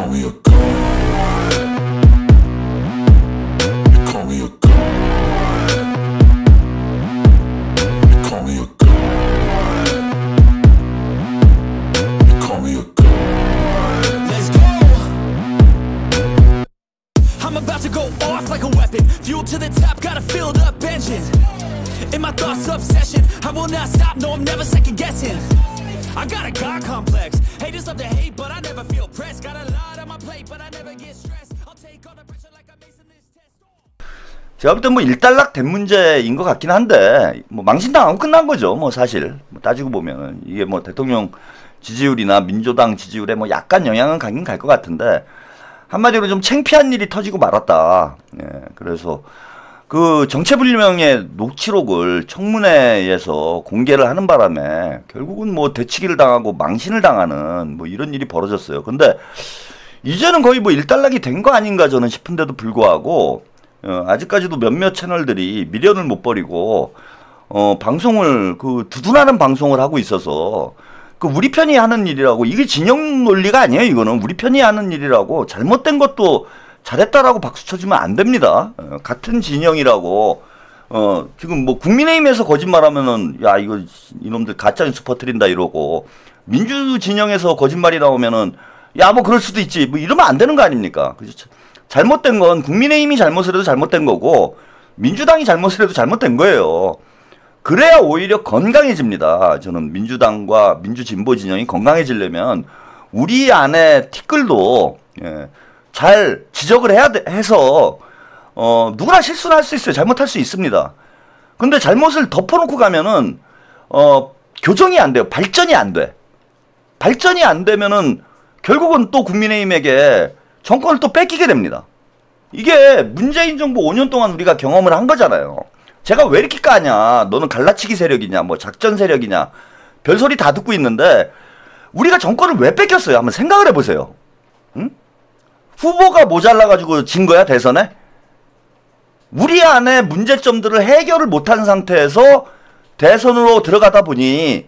call me a god. You call me a god. You call me a god. You call me a god. Let's go. I'm about to go off like a weapon. Fuel to the top, got a filled up engine. In my thoughts, obsession. I will not stop, no, I'm never second guessing. I got a God complex. Haters love to hate, but I never feel pressed. Got a lot on my plate, but I never get stressed. I'll take all the pressure like I'm acing this test. 제가 볼 땐 뭐 일단락된 문제인 것 같긴 한데, 뭐 망신당하고 끝난 거죠. 뭐 사실 뭐 따지고 보면 이게 뭐 대통령 지지율이나 민주당 지지율에 뭐 약간 영향은 가긴 갈 것 같은데, 한마디로 좀 창피한 일이 터지고 말았다. 예, 그래서 그 정체불명의 녹취록을 청문회에서 공개를 하는 바람에 결국은 뭐 대치기를 당하고 망신을 당하는 뭐 이런 일이 벌어졌어요. 근데 이제는 거의 뭐 일단락이 된 거 아닌가 저는 싶은데도 불구하고 아직까지도 몇몇 채널들이 미련을 못 버리고 방송을 그 두둔하는 방송을 하고 있어서 그 우리 편이 하는 일이라고, 이게 진영 논리가 아니에요. 이거는 우리 편이 하는 일이라고, 잘못된 것도 잘했다라고 박수 쳐주면 안 됩니다. 같은 진영이라고 지금 뭐 국민의힘에서 거짓말하면은 야 이거 이놈들 가짜뉴스 퍼뜨린다 이러고, 민주 진영에서 거짓말이 나오면은 야 뭐 그럴 수도 있지 뭐 이러면 안 되는 거 아닙니까? 그렇죠? 잘못된 건 국민의힘이 잘못을 해도 잘못된 거고 민주당이 잘못을 해도 잘못된 거예요. 그래야 오히려 건강해집니다. 저는 민주당과 민주진보 진영이 건강해지려면 우리 안에 티끌도 잘 지적을 해서 누구나 실수를 할 수 있어요. 잘못할 수 있습니다. 근데 잘못을 덮어놓고 가면은 교정이 안 돼요. 발전이 안 돼. 발전이 안 되면은 결국은 또 국민의힘에게 정권을 또 뺏기게 됩니다. 이게 문재인 정부 5년 동안 우리가 경험을 한 거잖아요. 제가 왜 이렇게 까냐, 너는 갈라치기 세력이냐, 뭐 작전 세력이냐, 별소리 다 듣고 있는데 우리가 정권을 왜 뺏겼어요? 한번 생각을 해보세요. 응? 후보가 모자라가지고 진 거야, 대선에? 우리 안에 문제점들을 해결을 못한 상태에서 대선으로 들어가다 보니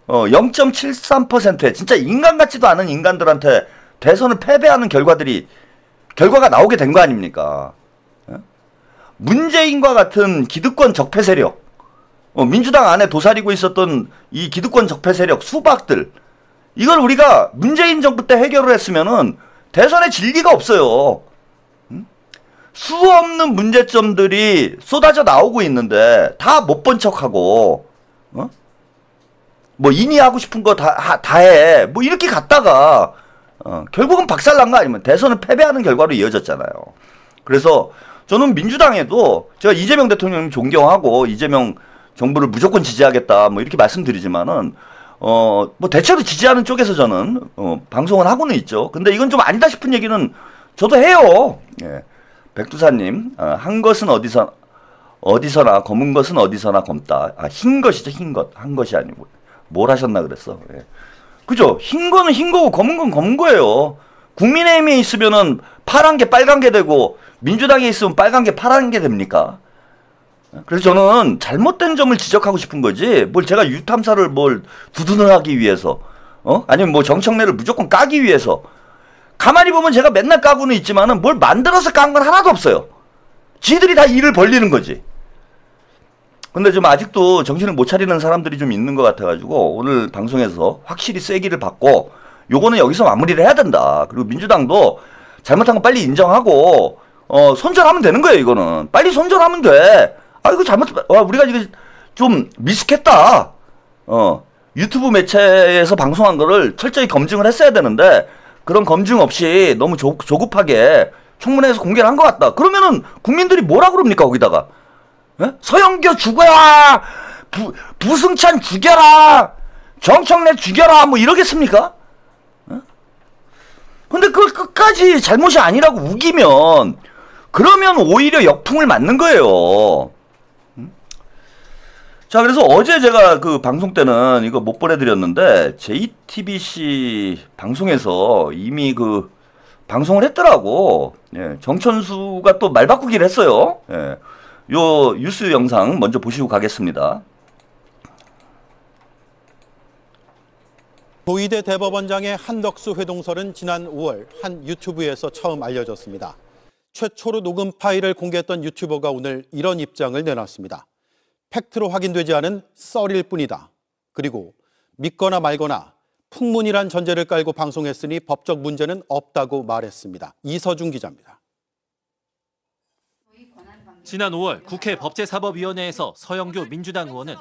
0.73%의 진짜 인간 같지도 않은 인간들한테 대선을 패배하는 결과가 나오게 된 거 아닙니까? 문재인과 같은 기득권 적폐 세력, 민주당 안에 도사리고 있었던 이 기득권 적폐 세력 수박들, 이걸 우리가 문재인 정부 때 해결을 했으면은 대선에 질 리가 없어요. 수 없는 문제점들이 쏟아져 나오고 있는데 다 못 본 척하고 뭐 인이하고 싶은 거 다 해. 뭐 이렇게 갔다가 결국은 박살난 거 아니면 대선을 패배하는 결과로 이어졌잖아요. 그래서 저는 민주당에도 제가 이재명 대통령님 존경하고 이재명 정부를 무조건 지지하겠다 뭐 이렇게 말씀드리지만은 뭐 대체로 지지하는 쪽에서 저는 방송을 하고는 있죠. 근데 이건 좀 아니다 싶은 얘기는 저도 해요. 예. 백두사님, 한 것은 어디서나 검은 것은 어디서나 검다. 흰 것이죠, 흰 것. 한 것이 아니고 뭘 하셨나 그랬어. 예. 그죠? 흰 거는 흰 거고 검은 건 검은 거예요. 국민의힘에 있으면은 파란 게 빨간 게 되고 민주당에 있으면 빨간 게 파란 게 됩니까? 그래서 저는 잘못된 점을 지적하고 싶은 거지, 뭘 제가 유탐사를 뭘 두둔을 하기 위해서 아니면 뭐 정청래를 무조건 까기 위해서. 가만히 보면 제가 맨날 까고는 있지만은 뭘 만들어서 깐 건 하나도 없어요. 지들이 다 일을 벌리는 거지. 근데 좀 아직도 정신을 못 차리는 사람들이 좀 있는 것 같아가지고 오늘 방송에서 확실히 쐐기를 받고 요거는 여기서 마무리를 해야 된다. 그리고 민주당도 잘못한 거 빨리 인정하고 손절하면 되는 거예요. 이거는 빨리 손절하면 돼. 이거 우리가 이거 좀 미숙했다. 유튜브 매체에서 방송한 거를 철저히 검증을 했어야 되는데 그런 검증 없이 너무 조급하게 청문회에서 공개를 한 것 같다. 그러면은 국민들이 뭐라 그럽니까 거기다가? 예? 서영교 죽어라, 부승찬 죽여라, 정청래 죽여라 뭐 이러겠습니까? 예? 근데 그걸 끝까지 잘못이 아니라고 우기면 그러면 오히려 역풍을 맞는 거예요. 자, 그래서 어제 제가 그 방송 때는 이거 못 보내드렸는데 JTBC 방송에서 이미 그 방송을 했더라고. 예, 정천수가 또 말 바꾸기를 했어요. 예, 요 뉴스 영상 먼저 보시고 가겠습니다. 조희대 대법원장의 한덕수 회동설은 지난 5월 한 유튜브에서 처음 알려졌습니다. 최초로 녹음 파일을 공개했던 유튜버가 오늘 이런 입장을 내놨습니다. 팩트로 확인되지 않은 썰일 뿐이다. 그리고 믿거나 말거나 풍문이란 전제를 깔고 방송했으니 법적 문제는 없다고 말했습니다. 이서준 기자입니다. 지난 5월 국회 법제사법위원회에서 서영교 민주당 의원은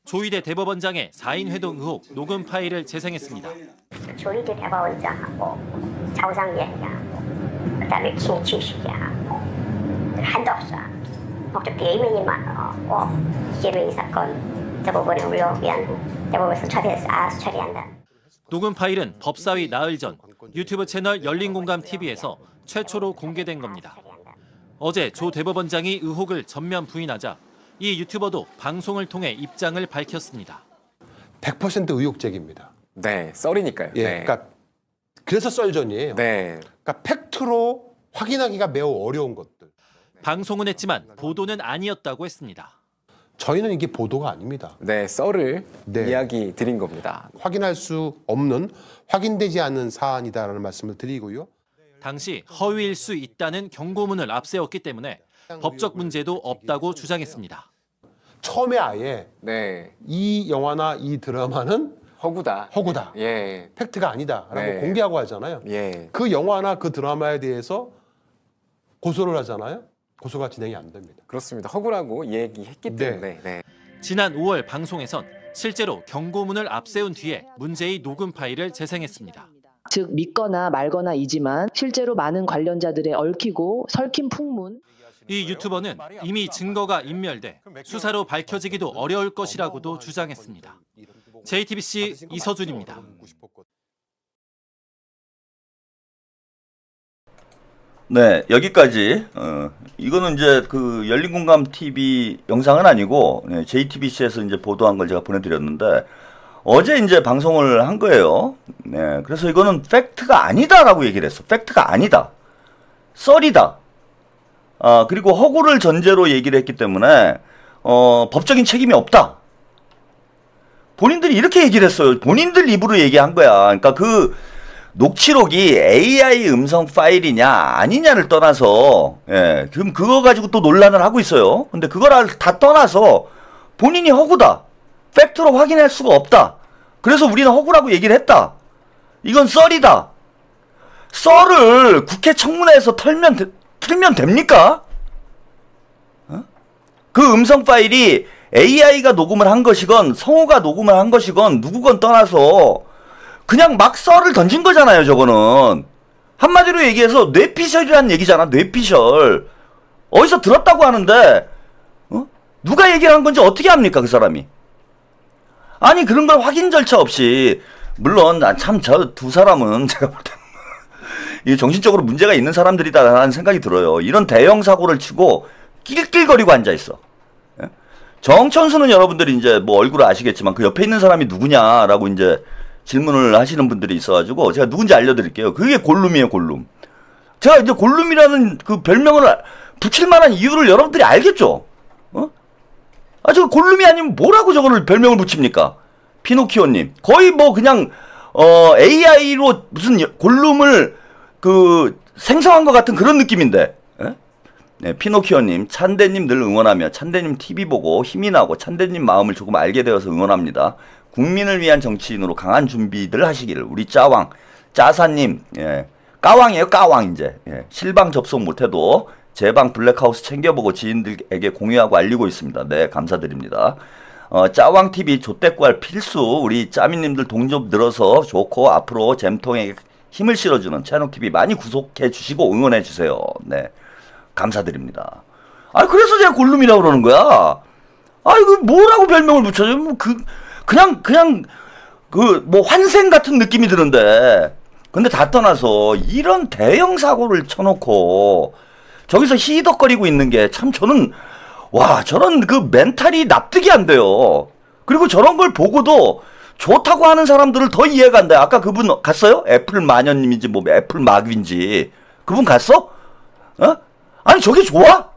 조희대 대법원장의 4인 회동 의혹 녹음 파일을 재생했습니다. 조희대 대법원장하고 자우상위원장하고 그다음에 김치식이하고 한덕수하고 목적 대의민이 많고 이재명 사건 대법원에 올라오면 대법원에서 알아서 처리한다. 녹음 파일은 법사위 나흘 전 유튜브 채널 열린공감TV에서 최초로 공개된 겁니다. 어제 조 대법원장이 의혹을 전면 부인하자 이 유튜버도 방송을 통해 입장을 밝혔습니다. 100% 의혹적입니다. 네, 썰이니까요. 예, 네. 그러니까 그래서 썰전이에요. 네. 그러니까 팩트로 확인하기가 매우 어려운 것들. 방송은 했지만 보도는 아니었다고 했습니다. 저희는 이게 보도가 아닙니다. 네, 썰을 네. 이야기 드린 겁니다. 확인할 수 없는, 확인되지 않는 사안이다라는 말씀을 드리고요. 당시 허위일 수 있다는 경고문을 앞세웠기 때문에 법적 문제도 없다고 주장했습니다. 처음에 아예 네. 이 영화나 이 드라마는 허구다. 허구다. 예. 팩트가 아니다라고 네. 공개하고 하잖아요. 예. 그 영화나 그 드라마에 대해서 고소를 하잖아요. 고소가 진행이 안 됩니다. 그렇습니다. 허구라고 얘기했기 때문에. 네. 지난 5월 방송에선 실제로 경고문을 앞세운 뒤에 문제의 녹음 파일을 재생했습니다. 즉 믿거나 말거나이지만 실제로 많은 관련자들의 얽히고 설킨 풍문. 이 유튜버는 이미 증거가 인멸돼 수사로 밝혀지기도 어려울 것이라고도 주장했습니다. JTBC 이서준입니다. 네, 여기까지. 이거는 이제 그 열린공감TV 영상은 아니고 JTBC에서 이제 보도한 걸 제가 보내드렸는데 어제 이제 방송을 한 거예요. 네, 그래서 이거는 팩트가 아니다라고 얘기를 했어. 팩트가 아니다. 썰이다. 그리고 허구를 전제로 얘기를 했기 때문에 법적인 책임이 없다. 본인들이 이렇게 얘기를 했어요. 본인들 입으로 얘기한 거야. 그러니까 그 녹취록이 AI 음성 파일이냐 아니냐를 떠나서 지금 그거 가지고 또 논란을 하고 있어요. 근데 그걸 다 떠나서 본인이 허구다. 팩트로 확인할 수가 없다. 그래서 우리는 허구라고 얘기를 했다. 이건 썰이다. 썰을 국회 청문회에서 틀면 됩니까? 그 음성 파일이 AI가 녹음을 한 것이건 성우가 녹음을 한 것이건 누구건 떠나서 그냥 막 썰을 던진 거잖아요. 저거는 한마디로 얘기해서 뇌피셜이라는 얘기잖아. 뇌피셜. 어디서 들었다고 하는데 누가 얘기를 한 건지 어떻게 합니까 그 사람이. 아니 그런 걸 확인 절차 없이. 물론 참 저 두 사람은 제가 볼 때는 이게 정신적으로 문제가 있는 사람들이다라는 생각이 들어요. 이런 대형 사고를 치고 낄낄거리고 앉아있어. 정천수는 여러분들이 이제 뭐 얼굴을 아시겠지만 그 옆에 있는 사람이 누구냐라고 이제 질문을 하시는 분들이 있어가지고 제가 누군지 알려드릴게요. 그게 골룸이에요, 골룸. 제가 이제 골룸이라는 그 별명을 붙일 만한 이유를 여러분들이 알겠죠? 저 골룸이 아니면 뭐라고 저거를 별명을 붙입니까? 피노키오님. 거의 뭐 그냥, AI로 무슨 골룸을 그 생성한 것 같은 그런 느낌인데. 네, 피노키오님, 찬대님 늘 응원하며 찬대님 TV 보고 힘이 나고 찬대님 마음을 조금 알게 되어서 응원합니다. 국민을 위한 정치인으로 강한 준비들 하시기를. 우리 짜왕, 짜사님, 까왕이에요, 까왕 이제. 실방 접속 못해도 제 방 블랙하우스 챙겨보고 지인들에게 공유하고 알리고 있습니다. 네, 감사드립니다. 짜왕TV 조떼꾸알 필수. 우리 짜미님들 동접 늘어서 좋고 앞으로 잼통에게 힘을 실어주는 채널TV 많이 구독해 주시고 응원해 주세요. 네. 감사드립니다. 그래서 제가 골룸이라고 그러는 거야. 이거 뭐라고 별명을 붙여줘? 뭐 그냥 뭐 환생 같은 느낌이 드는데. 근데 다 떠나서 이런 대형 사고를 쳐놓고 저기서 히덕거리고 있는 게 참 저는 와 저런 그 멘탈이 납득이 안 돼요. 그리고 저런 걸 보고도 좋다고 하는 사람들을 더 이해가 안 돼. 아까 그분 갔어요? 애플 마녀님인지 뭐 애플 마귀인지 그분 갔어? 아니 저게 좋아?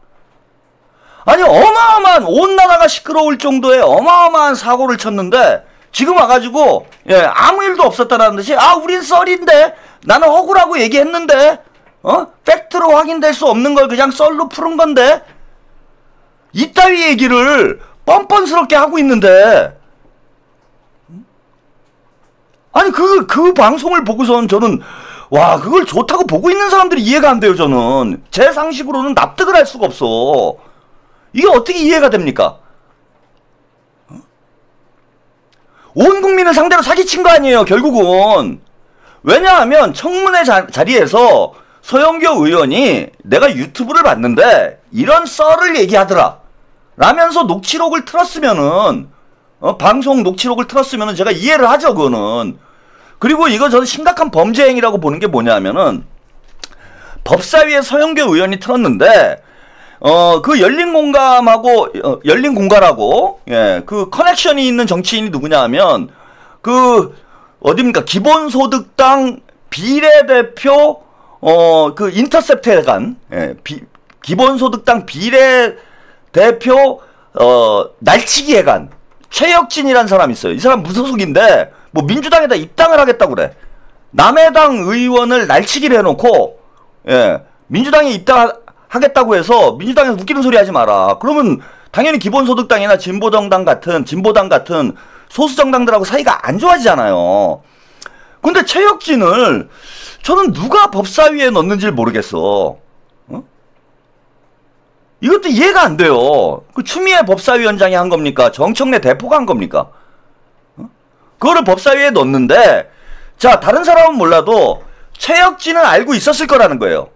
아니 어마어마한 온 나라가 시끄러울 정도의 어마어마한 사고를 쳤는데 지금 와가지고 아무 일도 없었다라는 듯이 우린 썰인데 나는 허구라고 얘기했는데 팩트로 확인될 수 없는 걸 그냥 썰로 푸는 건데 이따위 얘기를 뻔뻔스럽게 하고 있는데 아니 그 방송을 보고선 저는 와 그걸 좋다고 보고 있는 사람들이 이해가 안 돼요. 저는 제 상식으로는 납득을 할 수가 없어. 이게 어떻게 이해가 됩니까? 온 국민을 상대로 사기친 거 아니에요 결국은. 왜냐하면 청문회 자리에서 서영교 의원이 내가 유튜브를 봤는데 이런 썰을 얘기하더라 라면서 녹취록을 틀었으면은 방송 녹취록을 틀었으면은 제가 이해를 하죠 그거는. 그리고 이거 저는 심각한 범죄 행위라고 보는 게 뭐냐면은 법사위에 서영교 의원이 틀었는데 그 열린공감하고 열린공갈하고 그 커넥션이 있는 정치인이 누구냐 하면 그 어딥니까 기본소득당 비례대표 그 인터셉트 해간 기본소득당 비례대표 날치기 해간 최혁진이라는 사람이 있어요. 이 사람 무소속인데 뭐 민주당에다 입당을 하겠다고 그래. 남의 당 의원을 날치기를 해놓고 민주당에 입당하겠다고 해서 민주당에서 웃기는 소리 하지 마라. 그러면 당연히 기본소득당이나 진보당 같은 소수정당들하고 사이가 안 좋아지잖아요. 근데 최혁진을 저는 누가 법사위에 넣는지 모르겠어. 이것도 이해가 안 돼요. 그 추미애 법사위원장이 한 겁니까? 정청래 대표가 한 겁니까? 그거를 법사위에 넣는데 자 다른 사람은 몰라도 최혁진은 알고 있었을 거라는 거예요.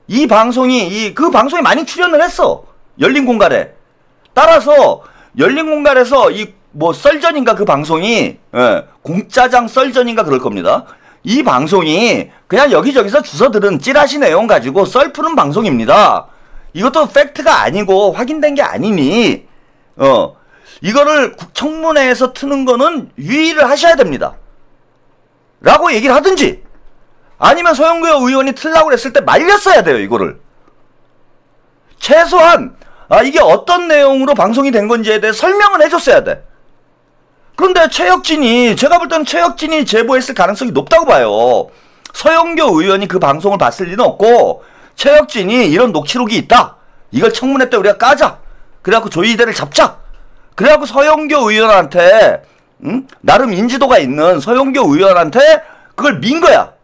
이 방송이 그 방송에 많이 출연을 했어. 열린공갈에. 따라서 열린공갈에서 이 뭐 썰전인가 그 방송이 공짜장 썰전인가 그럴 겁니다. 이 방송이 그냥 여기저기서 주워들은 찌라시 내용 가지고 썰 푸는 방송입니다. 이것도 팩트가 아니고 확인된 게 아니니 이거를 청문회에서 트는 거는 유의를 하셔야 됩니다. 라고 얘기를 하든지 아니면 서영교 의원이 틀라고 했을 때 말렸어야 돼요. 이거를. 최소한 이게 어떤 내용으로 방송이 된 건지에 대해 설명을 해줬어야 돼. 그런데 제가 볼 때는 최혁진이 제보했을 가능성이 높다고 봐요. 서영교 의원이 그 방송을 봤을 리는 없고 최혁진이 이런 녹취록이 있다. 이걸 청문회 때 우리가 까자. 그래갖고 조이대를 잡자. 그래갖고 서영교 의원한테 나름 인지도가 있는 서영교 의원한테 그걸 민 거야.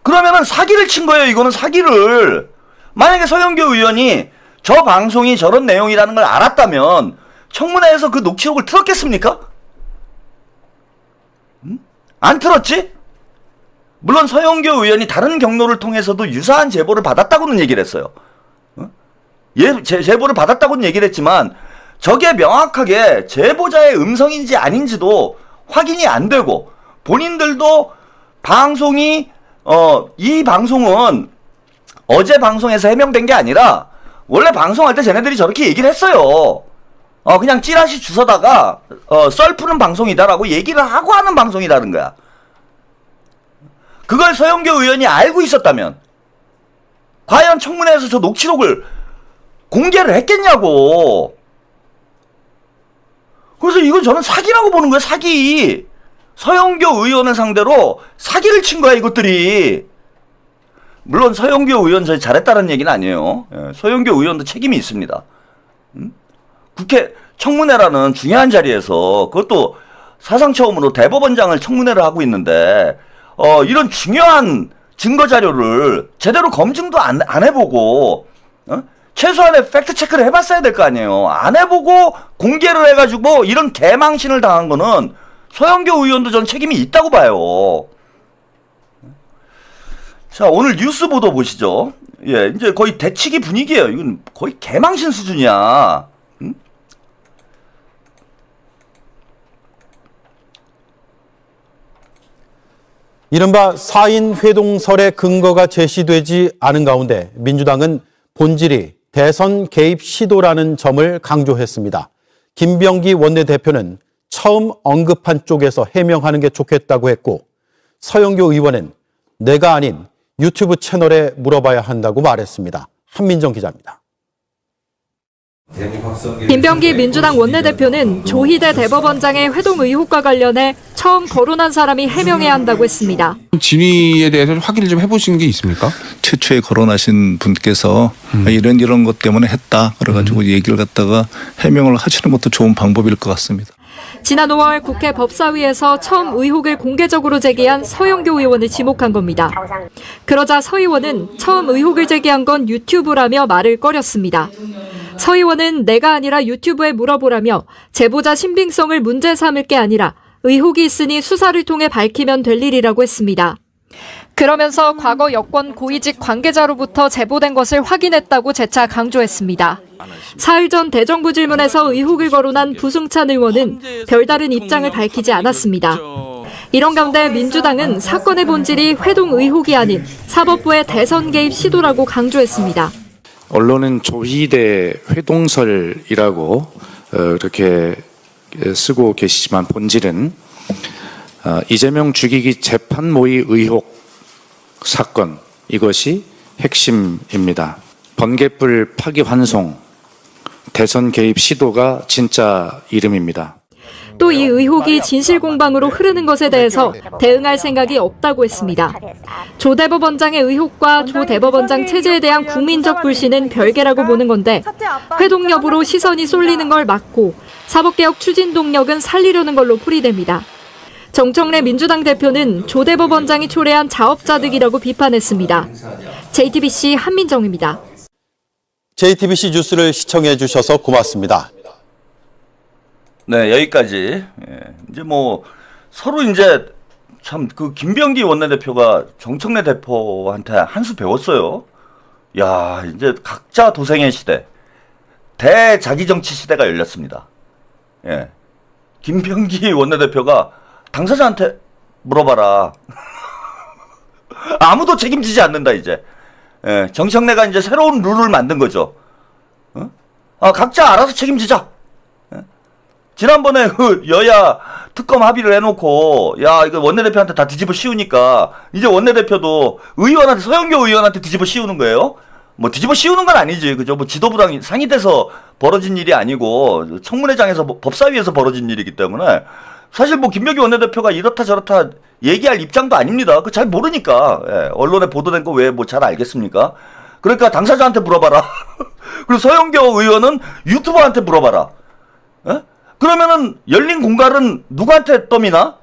그러면은 사기를 친 거예요. 이거는 사기를. 만약에 서영교 의원이 저 방송이 저런 내용이라는 걸 알았다면 청문회에서 그 녹취록을 틀었겠습니까? 안 틀었지? 물론 서영교 의원이 다른 경로를 통해서도 유사한 제보를 받았다고는 얘기를 했어요. 제보를 받았다고는 얘기를 했지만 저게 명확하게 제보자의 음성인지 아닌지도 확인이 안 되고 본인들도 방송이 이 방송은 어제 방송에서 해명된 게 아니라 원래 방송할 때 쟤네들이 저렇게 얘기를 했어요. 그냥 찌라시 주워다가 썰 푸는 방송이다라고 얘기를 하고 하는 방송이라는 거야. 그걸 서영교 의원이 알고 있었다면 과연 청문회에서 저 녹취록을 공개를 했겠냐고. 그래서 이건 저는 사기라고 보는 거예요. 사기. 서영교 의원을 상대로 사기를 친 거야 이것들이. 물론 서영교 의원 저희 잘했다는 얘기는 아니에요. 서영교 의원도 책임이 있습니다. 국회 청문회라는 중요한 자리에서 그것도 사상 처음으로 대법원장을 청문회를 하고 있는데 이런 중요한 증거 자료를 제대로 검증도 안 해보고 최소한의 팩트 체크를 해봤어야 될 거 아니에요. 안 해보고 공개를 해가지고 이런 개망신을 당한 거는 서영교 의원도 전 책임이 있다고 봐요. 자, 오늘 뉴스 보도 보시죠. 이제 거의 대치기 분위기예요. 이건 거의 개망신 수준이야. 이른바 4인 회동설의 근거가 제시되지 않은 가운데 민주당은 본질이 대선 개입 시도라는 점을 강조했습니다. 김병기 원내대표는 처음 언급한 쪽에서 해명하는 게 좋겠다고 했고 서영교 의원은 내가 아닌 유튜브 채널에 물어봐야 한다고 말했습니다. 한민정 기자입니다. 김병기 민주당 원내대표는 조희대 대법원장의 회동 의혹과 관련해 처음 거론한 사람이 해명해야 한다고 했습니다. 진위에 대해서 확인을 좀 해보신 게 있습니까? 최초에 거론하신 분께서 이런 것 때문에 했다 그래가지고 얘기를 갖다가 해명을 하시는 것도 좋은 방법일 것 같습니다. 지난 5월 국회 법사위에서 처음 의혹을 공개적으로 제기한 서영교 의원을 지목한 겁니다. 그러자 서 의원은 처음 의혹을 제기한 건 유튜브라며 말을 꺼렸습니다. 서 의원은 내가 아니라 유튜브에 물어보라며 제보자 신빙성을 문제 삼을 게 아니라 의혹이 있으니 수사를 통해 밝히면 될 일이라고 했습니다. 그러면서 과거 여권 고위직 관계자로부터 제보된 것을 확인했다고 재차 강조했습니다. 사흘 전 대정부 질문에서 의혹을 거론한 부승찬 의원은 별다른 입장을 밝히지 않았습니다. 이런 가운데 민주당은 사건의 본질이 회동 의혹이 아닌 사법부의 대선 개입 시도라고 강조했습니다. 언론은 조희대 회동설이라고 이렇게 쓰고 계시지만 본질은 이재명 죽이기 재판 모의 의혹 사건, 이것이 핵심입니다. 번개불 파기환송, 대선 개입 시도가 진짜 이름입니다. 또 이 의혹이 진실공방으로 흐르는 것에 대해서 대응할 생각이 없다고 했습니다. 조 대법원장의 의혹과 조 대법원장 체제에 대한 국민적 불신은 별개라고 보는 건데 회동 여부로 시선이 쏠리는 걸 막고 사법개혁 추진 동력은 살리려는 걸로 풀이됩니다. 정청래 민주당 대표는 조 대법원장이 초래한 자업자득이라고 비판했습니다. JTBC 한민정입니다. JTBC 뉴스를 시청해 주셔서 고맙습니다. 네, 여기까지. 이제 뭐 서로 이제 참 그 김병기 원내대표가 정청래 대표한테 한 수 배웠어요. 야, 이제 각자 도생의 시대, 대자기정치 시대가 열렸습니다. 예, 김병기 원내대표가 당사자한테 물어봐라. 아무도 책임지지 않는다 이제. 예, 정청래가 이제 새로운 룰을 만든 거죠. 각자 알아서 책임지자. 예? 지난번에 그 여야 특검 합의를 해놓고 야 이거 원내대표한테 다 뒤집어 씌우니까 이제 원내대표도 의원한테 서영교 의원한테 뒤집어 씌우는 거예요. 뭐 뒤집어 씌우는 건 아니지, 그죠? 뭐 지도부랑 상의돼서 벌어진 일이 아니고 청문회장에서 법사위에서 벌어진 일이기 때문에. 사실 뭐 김병기 원내대표가 이렇다 저렇다 얘기할 입장도 아닙니다. 그 잘 모르니까. 예, 언론에 보도된 거 왜 뭐 잘 알겠습니까? 그러니까 당사자한테 물어봐라. 그리고 서영교 의원은 유튜버한테 물어봐라. 예? 그러면은 열린 공갈은 누구한테 떠미나?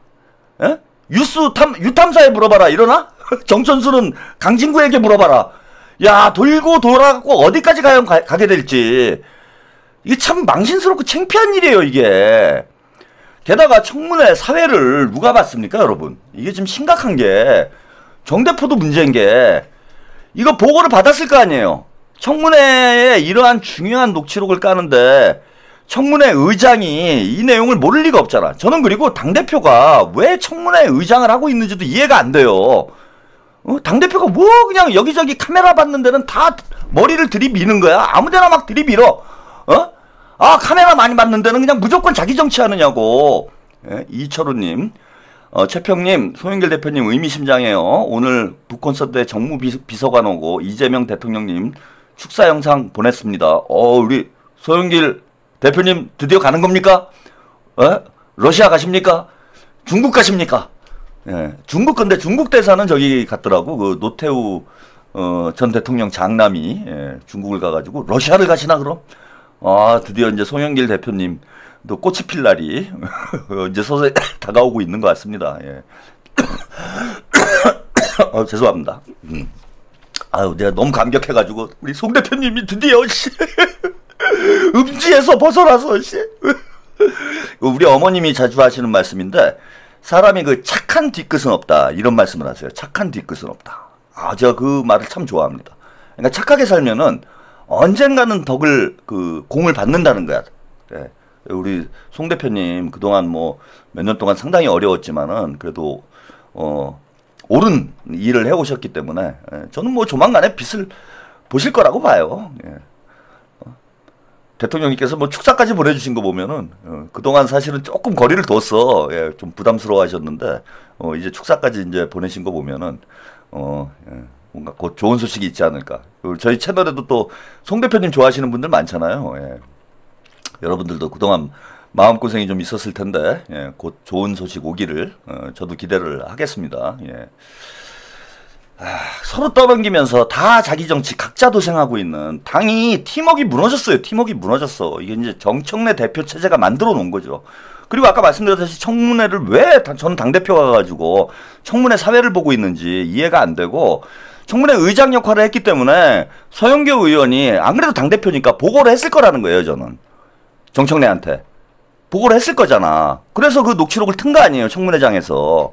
예? 유탐사에 물어봐라 이러나? 정천수는 강진구에게 물어봐라. 야, 돌고 돌아가고 어디까지 가게 될지. 이게 참 망신스럽고 창피한 일이에요 이게. 게다가 청문회 사회를 누가 봤습니까, 여러분? 이게 지금 심각한 게 정 대표도 문제인 게 이거 보고를 받았을 거 아니에요. 청문회에 이러한 중요한 녹취록을 까는데 청문회 의장이 이 내용을 모를 리가 없잖아. 저는 그리고 당대표가 왜 청문회 의장을 하고 있는지도 이해가 안 돼요. 당대표가 뭐 그냥 여기저기 카메라 받는 데는 다 머리를 들이미는 거야. 아무데나 막 들이밀어. 카메라 많이 받는 데는 그냥 무조건 자기 정치하느냐고. 예, 이철우님, 최평님, 소영길 대표님 의미심장해요. 오늘 북콘서트에 정무비서관 오고 이재명 대통령님 축사 영상 보냈습니다. 우리 소영길 대표님 드디어 가는 겁니까? 러시아 가십니까? 중국 가십니까? 예, 중국 근데 중국 대사는 저기 갔더라고. 그 노태우 전 대통령 장남이 중국을 가가지고 러시아를 가시나 그럼? 드디어 이제 송영길 대표님 또 꽃이 필 날이 이제 서서히 다가오고 있는 것 같습니다. 예. 죄송합니다. 내가 너무 감격해가지고 우리 송 대표님이 드디어 음지에서 벗어나서 우리 어머님이 자주 하시는 말씀인데 사람이 그 착한 뒤끝은 없다 이런 말씀을 하세요. 착한 뒤끝은 없다. 제가 그 말을 참 좋아합니다. 그러니까 착하게 살면은 언젠가는 공을 받는다는 거야. 네. 우리 송 대표님 그동안 뭐 몇 년 동안 상당히 어려웠지만은 그래도 옳은 일을 해오셨기 때문에 저는 뭐 조만간에 빛을 보실 거라고 봐요. 예. 대통령님께서 뭐 축사까지 보내주신 거 보면은 그동안 사실은 조금 거리를 뒀어. 예, 좀 부담스러워하셨는데 이제 축사까지 이제 보내신 거 보면은 뭔가 곧 좋은 소식이 있지 않을까. 저희 채널에도 또 송 대표님 좋아하시는 분들 많잖아요. 예. 여러분들도 그동안 마음고생이 좀 있었을 텐데 예, 곧 좋은 소식 오기를 저도 기대를 하겠습니다. 예. 서로 떠넘기면서 다 자기 정치 각자 도생하고 있는 당이 팀워크가 무너졌어요. 팀워크가 무너졌어. 이게 이제 정청래 대표 체제가 만들어 놓은 거죠. 그리고 아까 말씀드렸듯이 청문회를 왜 저는 당대표가 가지고 청문회 사회를 보고 있는지 이해가 안 되고, 청문회 의장 역할을 했기 때문에 서영교 의원이 안 그래도 당대표니까 보고를 했을 거라는 거예요. 저는 정청래한테 보고를 했을 거잖아. 그래서 그 녹취록을 튼 거 아니에요, 청문회장에서.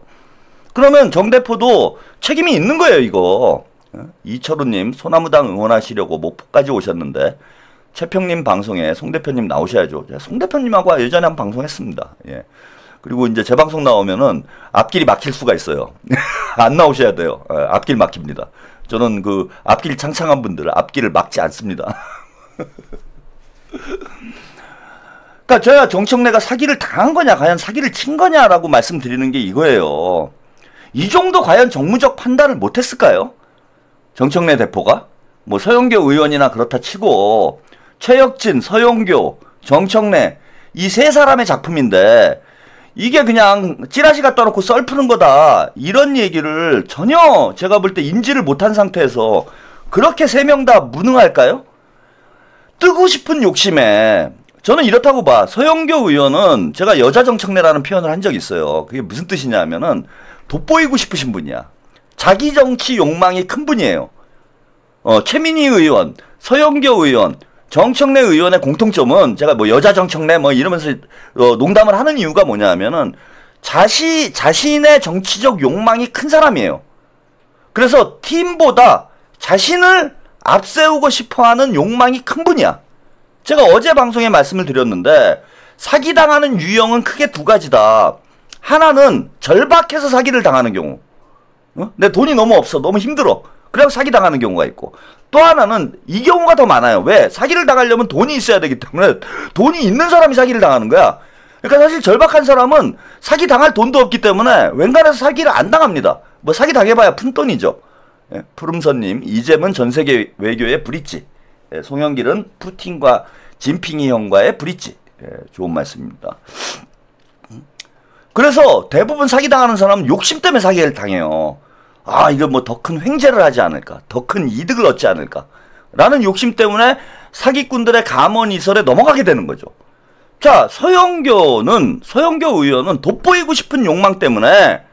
그러면 정 대표도 책임이 있는 거예요, 이거. 이철우님, 소나무당 응원하시려고 목포까지 오셨는데 최평님 방송에 송 대표님 나오셔야죠. 송 대표님하고 예전에 한 방송했습니다. 예. 그리고 이제 제 방송 나오면은 앞길이 막힐 수가 있어요. 안 나오셔야 돼요. 예, 앞길 막힙니다. 저는 그 앞길 창창한 분들 앞길을 막지 않습니다. 그러니까 제가 정청래가 사기를 당한 거냐, 과연 사기를 친 거냐라고 말씀드리는 게 이거예요. 이 정도 과연 정무적 판단을 못했을까요? 정청래 대표가? 뭐 서영교 의원이나 그렇다 치고 최혁진, 서영교, 정청래 이 세 사람의 작품인데 이게 그냥 찌라시 갖다 놓고 썰 푸는 거다, 이런 얘기를 전혀 제가 볼 때 인지를 못한 상태에서 그렇게 세 명 다 무능할까요? 뜨고 싶은 욕심에, 저는 이렇다고 봐. 서영교 의원은 제가 여자 정청래라는 표현을 한 적이 있어요. 그게 무슨 뜻이냐면은 돋보이고 싶으신 분이야. 자기 정치 욕망이 큰 분이에요. 최민희 의원, 서영교 의원, 정청래 의원의 공통점은, 제가 뭐 여자 정청래 뭐 이러면서 농담을 하는 이유가 뭐냐면은 자신의 정치적 욕망이 큰 사람이에요. 그래서 팀보다 자신을 앞세우고 싶어하는 욕망이 큰 분이야. 제가 어제 방송에 말씀을 드렸는데 사기당하는 유형은 크게 두 가지다. 하나는 절박해서 사기를 당하는 경우. 내 돈이 너무 없어, 너무 힘들어, 그래서 사기당하는 경우가 있고, 또 하나는 이 경우가 더 많아요. 왜? 사기를 당하려면 돈이 있어야 되기 때문에 돈이 있는 사람이 사기를 당하는 거야. 그러니까 사실 절박한 사람은 사기 당할 돈도 없기 때문에 웬간해서 사기를 안 당합니다. 뭐 사기 당해봐야 푼돈이죠. 예, 푸름선님, 이재명 전세계 외교의 브릿지, 예, 송영길은 푸틴과 진핑이 형과의 브릿지. 예, 좋은 말씀입니다. 그래서 대부분 사기당하는 사람은 욕심 때문에 사기를 당해요. 아, 이거 뭐 더 큰 횡재를 하지 않을까, 더 큰 이득을 얻지 않을까 라는 욕심 때문에 사기꾼들의 감언이설에 넘어가게 되는 거죠. 자, 서영교 의원은 돋보이고 싶은 욕망 때문에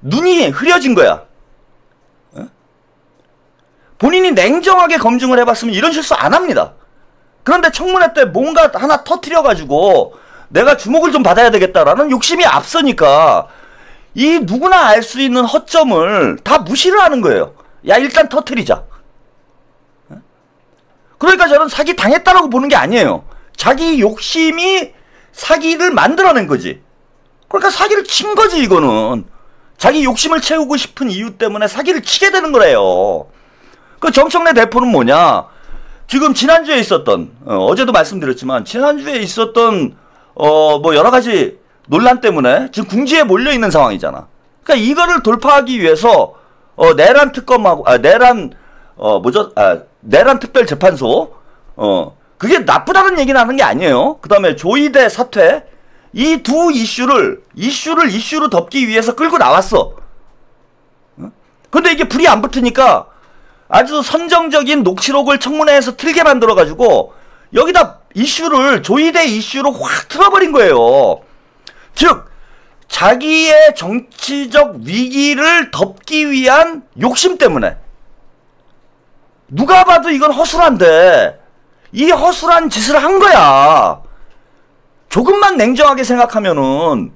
눈이 흐려진 거야. 본인이 냉정하게 검증을 해봤으면 이런 실수 안 합니다. 그런데 청문회 때 뭔가 하나 터트려가지고 내가 주목을 좀 받아야 되겠다라는 욕심이 앞서니까 이 누구나 알 수 있는 허점을 다 무시를 하는 거예요. 야, 일단 터트리자. 그러니까 저는 사기 당했다라고 보는 게 아니에요. 자기 욕심이 사기를 만들어낸 거지. 그러니까 사기를 친 거지, 이거는. 자기 욕심을 채우고 싶은 이유 때문에 사기를 치게 되는 거래요. 그 정청래 대표는 뭐냐? 지금 지난주에 있었던, 어제도 말씀드렸지만 지난주에 있었던 뭐 여러 가지 논란 때문에 지금 궁지에 몰려 있는 상황이잖아. 그러니까 이거를 돌파하기 위해서 내란 특검하고 내란 특별재판소 그게 나쁘다는 얘기는 하는 게 아니에요. 그다음에 조이대 사퇴, 이 두 이슈로 덮기 위해서 끌고 나왔어. 근데 이게 불이 안 붙으니까 아주 선정적인 녹취록을 청문회에서 틀게 만들어가지고 여기다 조이대 이슈로 확 틀어버린 거예요. 즉, 자기의 정치적 위기를 덮기 위한 욕심 때문에. 누가 봐도 이건 허술한데 이 허술한 짓을 한 거야. 조금만 냉정하게 생각하면은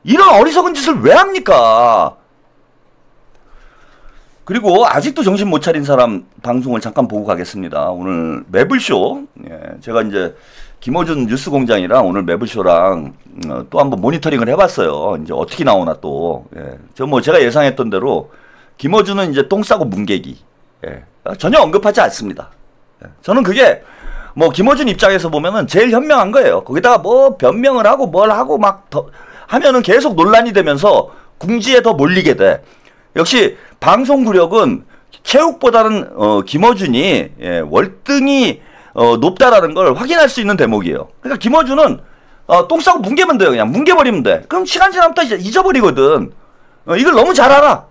이런 어리석은 짓을 왜 합니까? 그리고 아직도 정신 못 차린 사람 방송을 잠깐 보고 가겠습니다. 오늘 매블쇼, 제가 이제 김어준 뉴스공장이랑 오늘 매블쇼랑 또 한번 모니터링을 해봤어요. 이제 어떻게 나오나 또. 제가 예상했던 대로 김어준은 이제 똥 싸고 문개기. 전혀 언급하지 않습니다. 저는 그게 뭐 김어준 입장에서 보면은 제일 현명한 거예요. 거기다가 뭐 변명을 하고 뭘 하고 막 하면은 계속 논란이 되면서 궁지에 더 몰리게 돼. 역시 방송 구력은 체육보다는 김어준이 월등히 높다라는 걸 확인할 수 있는 대목이에요. 그러니까 김어준은 똥 싸고 뭉개면 돼요. 그냥 뭉개버리면 돼. 그럼 시간 지나면 또 이제 잊어버리거든. 이걸 너무 잘 알아.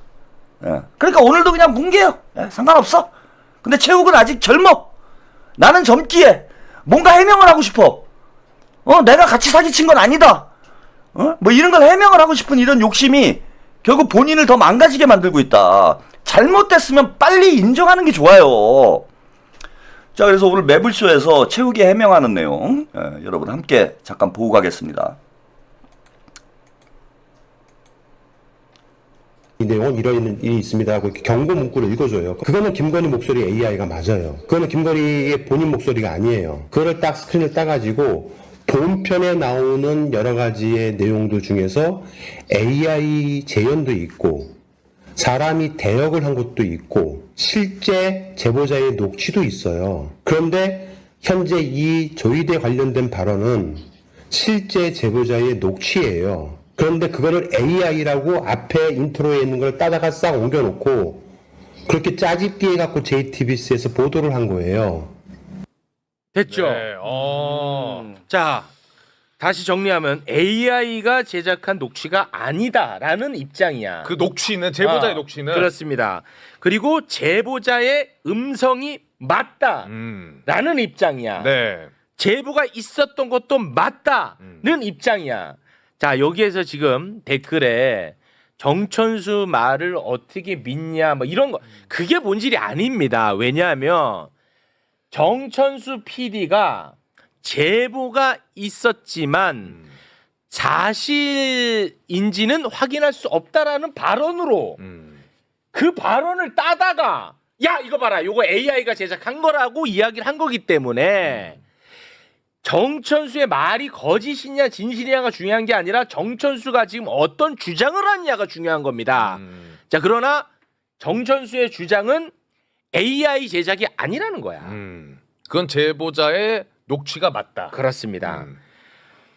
예. 그러니까 오늘도 그냥 뭉개요. 예, 상관없어. 근데 최욱은 아직 젊어. 나는 젊기에 뭔가 해명을 하고 싶어. 내가 같이 사기친 건 아니다. 뭐 이런 걸 해명을 하고 싶은 이런 욕심이 결국 본인을 더 망가지게 만들고 있다. 잘못됐으면 빨리 인정하는 게 좋아요. 자, 그래서 오늘 매불쇼에서 최욱이 해명하는 내용 여러분 함께 잠깐 보고 가겠습니다. 이 내용은 이런 일이 있습니다 하고 이렇게 경고 문구를 읽어줘요. 그거는 김건희 목소리 AI가 맞아요. 그거는 김건희의 본인 목소리가 아니에요. 그거를 딱 스크린을 따가지고 본편에 나오는 여러 가지의 내용들 중에서 AI 재현도 있고 사람이 대역을 한 것도 있고 실제 제보자의 녹취도 있어요. 그런데 현재 이 조이대 관련된 발언은 실제 제보자의 녹취예요. 그런데 그거를 AI라고 앞에 인트로에 있는 걸 따다가 싹 옮겨놓고 그렇게 짜집기 해갖고 JTBC에서 보도를 한 거예요. 됐죠? 네. 자, 다시 정리하면 AI가 제작한 녹취가 아니다라는 입장이야. 그 녹취는 제보자의 녹취는 그렇습니다. 그리고 제보자의 음성이 맞다라는 입장이야. 네. 제보가 있었던 것도 맞다는 입장이야. 자, 여기에서 지금 댓글에 정천수 말을 어떻게 믿냐 뭐 이런 거 그게 본질이 아닙니다. 왜냐하면 정천수 PD가 제보가 있었지만 사실인지는 확인할 수 없다라는 발언으로 그 발언을 따다가 야 이거 봐라 이거 AI가 제작한 거라고 이야기를 한 거기 때문에 정천수의 말이 거짓이냐 진실이냐가 중요한 게 아니라 정천수가 지금 어떤 주장을 하느냐가 중요한 겁니다. 자, 그러나 정천수의 주장은 AI 제작이 아니라는 거야. 그건 제보자의 녹취가 맞다. 그렇습니다.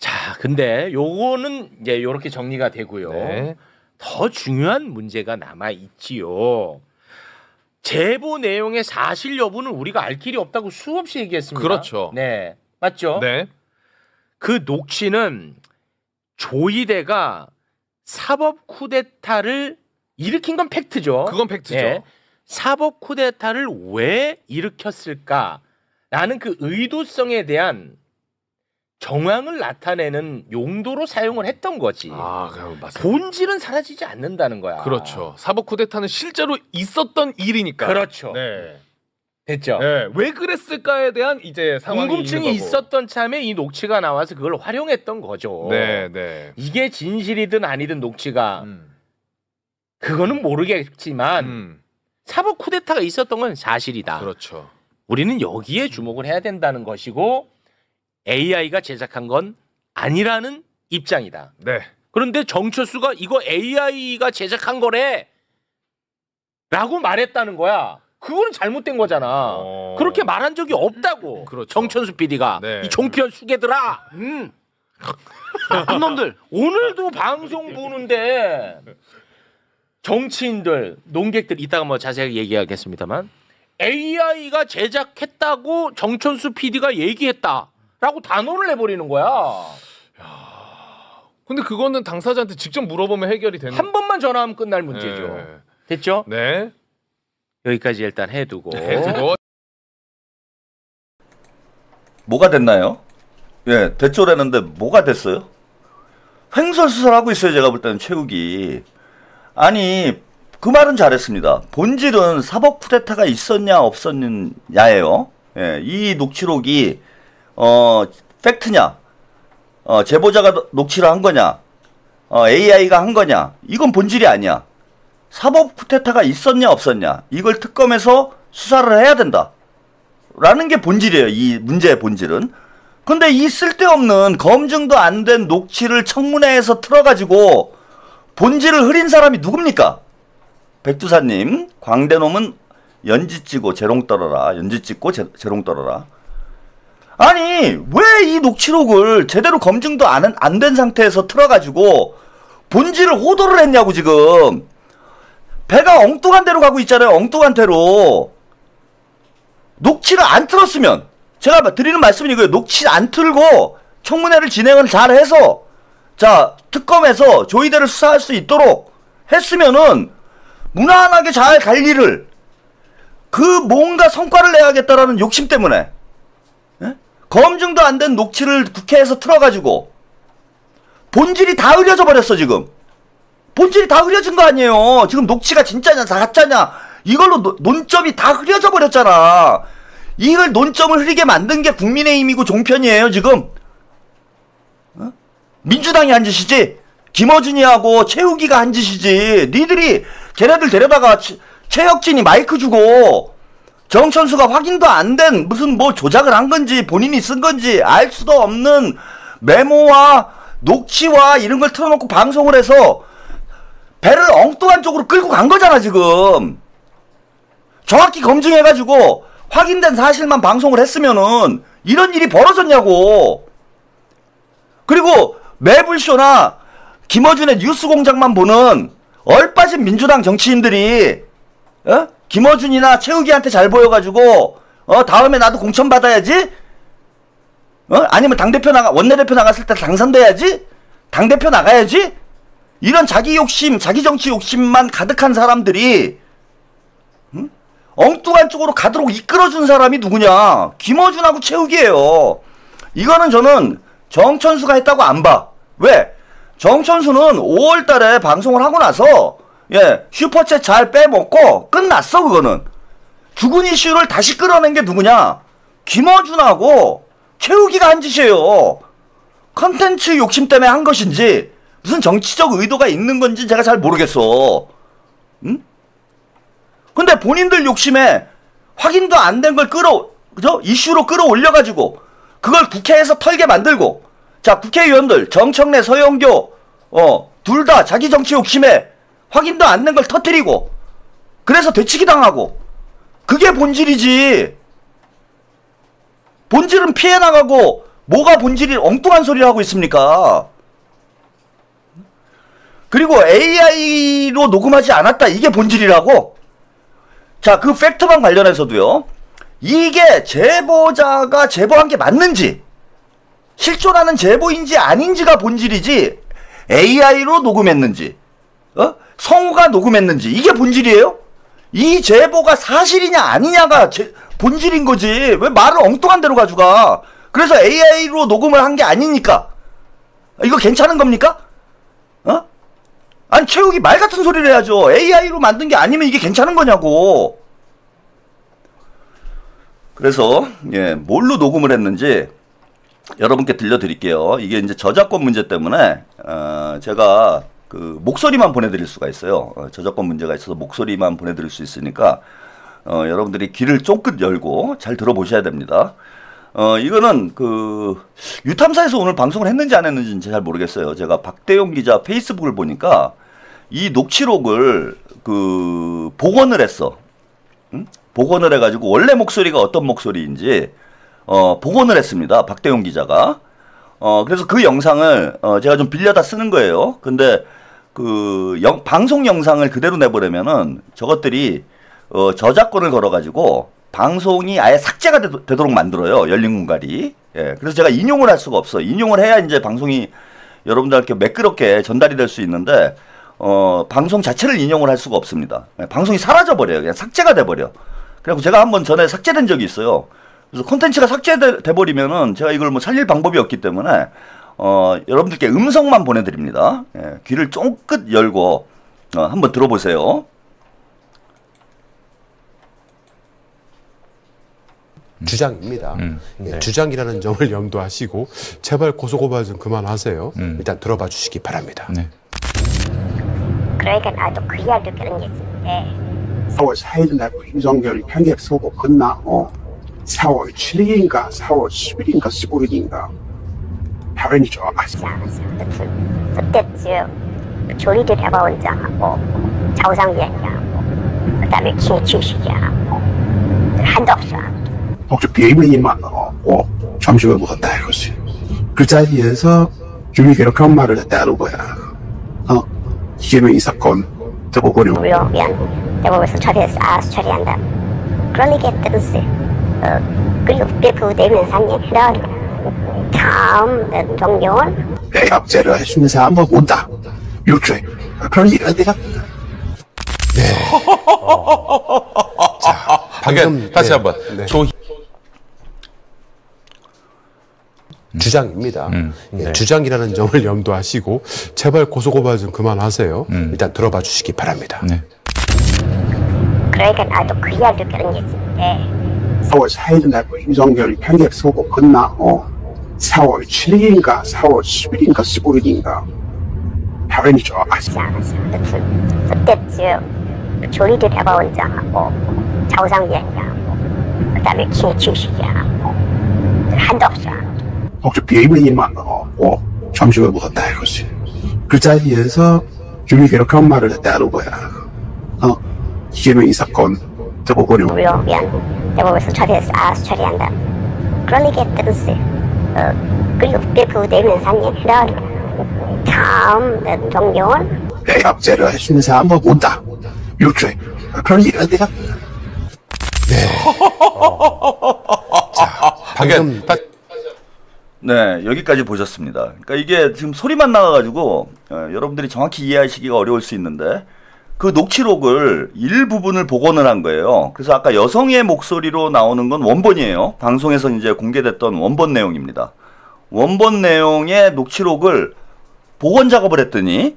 자, 근데 요거는 이제 요렇게 정리가 되고요. 네. 더 중요한 문제가 남아 있지요. 제보 내용의 사실 여부는 우리가 알 길이 없다고 수없이 얘기했습니다. 그렇죠. 네. 맞죠? 네. 그 녹취는 조이대가 사법 쿠데타를 일으킨 건 팩트죠. 그건 팩트죠. 네. 사법 쿠데타를 왜 일으켰을까라는 그 의도성에 대한 정황을 나타내는 용도로 사용을 했던 거지. 맞습니다. 본질은 사라지지 않는다는 거야. 그렇죠. 사법 쿠데타는 실제로 있었던 일이니까. 그렇죠. 네. 됐죠. 네. 왜 그랬을까에 대한 이제 상황이 궁금증이 있었던 참에 이 녹취가 나와서 그걸 활용했던 거죠. 네, 네. 이게 진실이든 아니든 녹취가 그거는 모르겠지만 사법 쿠데타가 있었던 건 사실이다. 그렇죠. 우리는 여기에 주목을 해야 된다는 것이고 AI가 제작한 건 아니라는 입장이다. 네. 그런데 정철수가 이거 AI가 제작한 거래 라고 말했다는 거야. 그거는 잘못된 거잖아. 그렇게 말한 적이 없다고. 그렇죠. 정천수 PD가. 네. 이 종편 수개들아. 놈들 오늘도 방송 보는데 정치인들, 논객들 이따가 뭐 자세하게 얘기하겠습니다만 AI가 제작했다고 정천수 PD가 얘기했다라고 단언을 해버리는 거야. 근데 그거는 당사자한테 직접 물어보면 해결이 되는. 한 번만 전화하면 끝날 문제죠. 네. 됐죠? 네. 여기까지 일단 해두고. 뭐가 됐나요? 예, 됐죠라는데 뭐가 됐어요? 횡설수설하고 있어요. 제가 볼 때는 최욱이. 아니 그 말은 잘했습니다. 본질은 사법 쿠데타가 있었냐 없었냐예요. 예, 이 녹취록이 팩트냐, 제보자가 녹취를 한 거냐, AI가 한 거냐, 이건 본질이 아니야. 사법 쿠데타가 있었냐 없었냐 이걸 특검에서 수사를 해야 된다 라는 게 본질이에요. 이 문제의 본질은. 근데 이 쓸데없는 검증도 안 된 녹취를 청문회에서 틀어가지고 본질을 흐린 사람이 누굽니까? 백두사님, 광대놈은 연지 찌고 재롱 떨어라. 연지 찍고 재롱 떨어라. 아니 왜 이 녹취록을 제대로 검증도 안 된 상태에서 틀어가지고 본질을 호도를 했냐고. 지금 배가 엉뚱한 데로 가고 있잖아요. 엉뚱한 데로. 녹취를 안 틀었으면 제가 드리는 말씀은 이거예요. 녹취 안 틀고 청문회를 진행을 잘 해서 자 특검에서 조이대를 수사할 수 있도록 했으면은 무난하게 잘 갈 일을 그 뭔가 성과를 내야겠다라는 욕심 때문에 예? 검증도 안 된 녹취를 국회에서 틀어가지고 본질이 다 흐려져 버렸어. 지금 본질이 다 흐려진 거 아니에요. 지금 녹취가 진짜냐 가짜냐 이걸로 논점이 다 흐려져 버렸잖아. 이걸 논점을 흐리게 만든 게 국민의힘이고 종편이에요. 지금 어? 민주당이 한 짓이지 김어준이하고 최욱이가 한 짓이지. 니들이 걔네들 데려다가 최혁진이 마이크 주고 정천수가 확인도 안 된 무슨 뭐 조작을 한 건지 본인이 쓴 건지 알 수도 없는 메모와 녹취와 이런 걸 틀어놓고 방송을 해서 배를 엉뚱한 쪽으로 끌고 간 거잖아. 지금 정확히 검증해가지고 확인된 사실만 방송을 했으면은 이런 일이 벌어졌냐고. 그리고 매불쇼나 김어준의 뉴스공장만 보는 얼빠진 민주당 정치인들이 어? 김어준이나 최욱이한테 잘 보여가지고 다음에 나도 공천 받아야지. 아니면 당대표 원내대표 나갔을 때 당선돼야지. 당대표 나가야지. 이런 자기 욕심, 자기 정치 욕심만 가득한 사람들이 엉뚱한 쪽으로 가도록 이끌어준 사람이 누구냐? 김어준하고 최욱이에요. 이거는 저는 정천수가 했다고 안 봐. 왜? 정천수는 5월달에 방송을 하고 나서 슈퍼챗 잘 빼먹고 끝났어. 그거는 죽은 이슈를 다시 끌어낸 게 누구냐? 김어준하고 최욱이가 한 짓이에요. 컨텐츠 욕심 때문에 한 것인지 무슨 정치적 의도가 있는 건지 제가 잘 모르겠어. 응? 근데 본인들 욕심에 확인도 안 된 걸 그죠? 이슈로 끌어올려가지고 그걸 국회에서 털게 만들고 자 국회의원들 정청래 서영교 둘 다 자기 정치 욕심에 확인도 안 된 걸 터뜨리고 그래서 되치기 당하고 그게 본질이지. 본질은 피해 나가고 뭐가 본질이 엉뚱한 소리를 하고 있습니까? 그리고 AI로 녹음하지 않았다 이게 본질이라고? 자, 그 팩트만 관련해서도요. 이게 제보자가 제보한 게 맞는지 실존하는 제보인지 아닌지가 본질이지 AI로 녹음했는지 성우가 녹음했는지 이게 본질이에요? 이 제보가 사실이냐 아니냐가 본질인 거지. 왜 말을 엉뚱한 데로 가져가. 그래서 AI로 녹음을 한 게 아니니까 이거 괜찮은 겁니까? 아니 최욱이 말 같은 소리를 해야죠. AI로 만든 게 아니면 이게 괜찮은 거냐고. 그래서 뭘로 녹음을 했는지 여러분께 들려드릴게요. 이게 이제 저작권 문제 때문에 제가 그 목소리만 보내드릴 수가 있어요. 저작권 문제가 있어서 목소리만 보내드릴 수 있으니까 여러분들이 귀를 쫑긋 열고 잘 들어보셔야 됩니다. 이거는 그 유탐사에서 오늘 방송을 했는지 안 했는지는 잘 모르겠어요. 제가 박대용 기자 페이스북을 보니까 이 녹취록을 그 복원을 했어. 응? 복원을 해가지고 원래 목소리가 어떤 목소리인지 복원을 했습니다. 박대용 기자가. 그래서 그 영상을 제가 좀 빌려다 쓰는 거예요. 근데 그 방송 영상을 그대로 내보내면은 저것들이 저작권을 걸어가지고 방송이 아예 삭제가 되도록 만들어요. 열린공갈이. 그래서 제가 인용을 할 수가 없어. 인용을 해야 이제 방송이 여러분들께 매끄럽게 전달이 될 수 있는데 방송 자체를 인용을 할 수가 없습니다. 방송이 사라져버려요. 그냥 삭제가 돼버려. 그래서 제가 한번 전에 삭제된 적이 있어요. 그래서 콘텐츠가 삭제돼버리면은 제가 이걸 뭐 살릴 방법이 없기 때문에 여러분들께 음성만 보내드립니다. 귀를 쫑긋 열고 한번 들어보세요. 주장입니다. 주장이라는 점을 염두하시고 제발 고소고발 좀 그만하세요. 일단 들어봐 주시기 바랍니다. 그러니까 나도 그 이야기를 그런 얘기인데 4월 4일 날 김성결이 편객 소고 끝나고 4월 7일인가 4월 10일인가 15일인가 발언이 좋아가지고 그때쯤 조리들 대법원장하고 좌우상위원장하고 그 다음에 김치식이하고 한덕수하고 혹시 비밀만 나왔고 점심을 먹었다 이거지. 그 자리에서 유미계로 그런 말을 했다는 거야. 이재명 이 사건 대법원이 물론 미안 대법원에서 처리해서 알아서 처리한다 그런 얘기 했다면서요. 그리고 대구되면서 이런 다음 종교는 약제를 해주면서 한번 본다. 육죄. 그런 얘기가 내가. 자, 방금 다시 한번. 주장입니다. 주장이라는 점을 염두하시고 제발 고소고발 좀 그만하세요. 일단 들어봐 주시기 바랍니다. 그러니까 나도 그 이야기를 그런 얘기인데 4월 4일 날 윤석열이 편집 소고 끝나고 4월 7일인가 4월 10일인가 15일인가 당연히 저 그때쯤 조리를 해봐온 자하고 자우상 얘기하고 그 다음에 김치식이하고 한덕수하고 혹시 비밀만 나고 잠시 후에 묻었다 이거지. 그 자리에서 주민이 그렇게 말을 했다는 거야. 이재명 이 사건 대법원이 우리로 미안 대법원에서 처리해서 알아서 처리한다. 그런 얘기 했던데 그리고 대구되면서 이런 다음 종교는 약제를 해주면서 한번 본다. 육죄. 그런 얘기가 내가. 자, 방금 네, 여기까지 보셨습니다. 그러니까 이게 지금 소리만 나가지고 여러분들이 정확히 이해하시기가 어려울 수 있는데 그 녹취록을 일부분을 복원을 한 거예요. 그래서 아까 여성의 목소리로 나오는 건 원본이에요. 방송에서 이제 공개됐던 원본 내용입니다. 원본 내용의 녹취록을 복원 작업을 했더니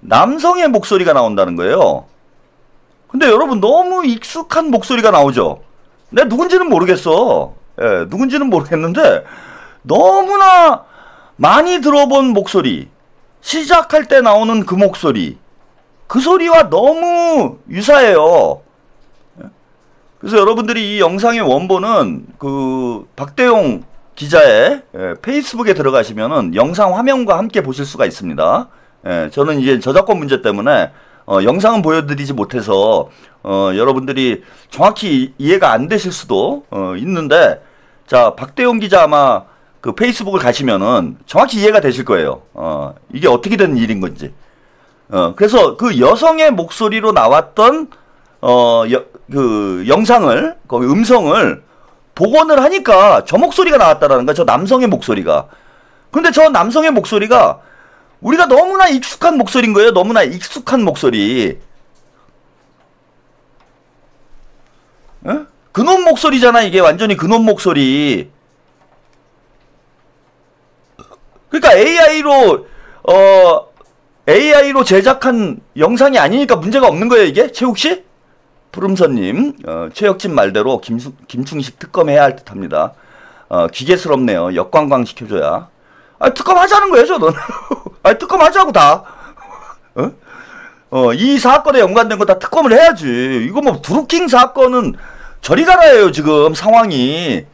남성의 목소리가 나온다는 거예요. 근데 여러분 너무 익숙한 목소리가 나오죠. 내가 누군지는 모르겠어. 예, 누군지는 모르겠는데 너무나 많이 들어본 목소리, 시작할 때 나오는 그 목소리, 그 소리와 너무 유사해요. 그래서 여러분들이 이 영상의 원본은 그 박대용 기자의 페이스북에 들어가시면은 영상 화면과 함께 보실 수가 있습니다. 저는 이제 저작권 문제 때문에 영상은 보여드리지 못해서 여러분들이 정확히 이해가 안 되실 수도 있는데, 자, 박대용 기자 아마 그 페이스북을 가시면은 정확히 이해가 되실 거예요. 이게 어떻게 된 일인 건지. 그래서 그 여성의 목소리로 나왔던 그 영상을, 거기 음성을 복원을 하니까 저 목소리가 나왔다라는 거야. 저 남성의 목소리가. 근데 저 남성의 목소리가 우리가 너무나 익숙한 목소리인 거예요. 너무나 익숙한 목소리. 그놈 목소리잖아. 이게 완전히 그놈 목소리. 그러니까 AI로 제작한 영상이 아니니까 문제가 없는 거예요, 이게? 최욱씨? 푸름선님, 최혁진 말대로 김충식 특검해야 할 듯 합니다. 기계스럽네요. 역관광 시켜줘야. 특검 하자는 거예요, 저는. 특검 하자고, 다. 이 사건에 연관된 거 다 특검을 해야지. 이거 뭐, 드루킹 사건은 저리 가라예요, 지금, 상황이.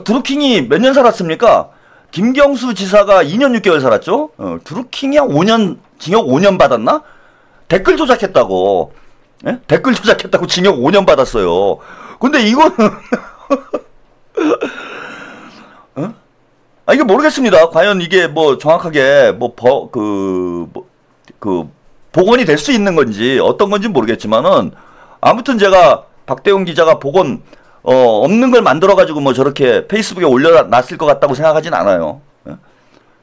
드루킹이 몇 년 살았습니까? 김경수 지사가 2년 6개월 살았죠? 드루킹이 한 5년, 징역 5년 받았나? 댓글 조작했다고. 예? 댓글 조작했다고 징역 5년 받았어요. 근데 이거는, 이게 모르겠습니다. 과연 이게 뭐 정확하게 복원이 될 수 있는 건지 어떤 건지 모르겠지만은 아무튼 제가 박대용 기자가 복원, 없는 걸 만들어가지고 뭐 저렇게 페이스북에 올려놨을 것 같다고 생각하진 않아요.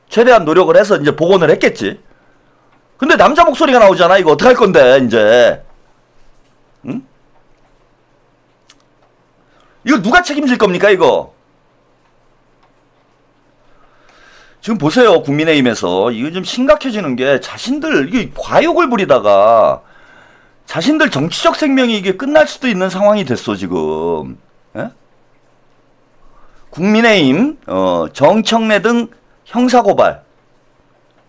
최대한 노력을 해서 이제 복원을 했겠지. 근데 남자 목소리가 나오잖아. 이거 어떡할 건데, 이제. 응? 이거 누가 책임질 겁니까, 이거? 지금 보세요, 국민의힘에서. 이거 좀 심각해지는 게 자신들, 이게 과욕을 부리다가 자신들 정치적 생명이 이게 끝날 수도 있는 상황이 됐어, 지금. 예? 국민의힘, 정청래 등 형사고발.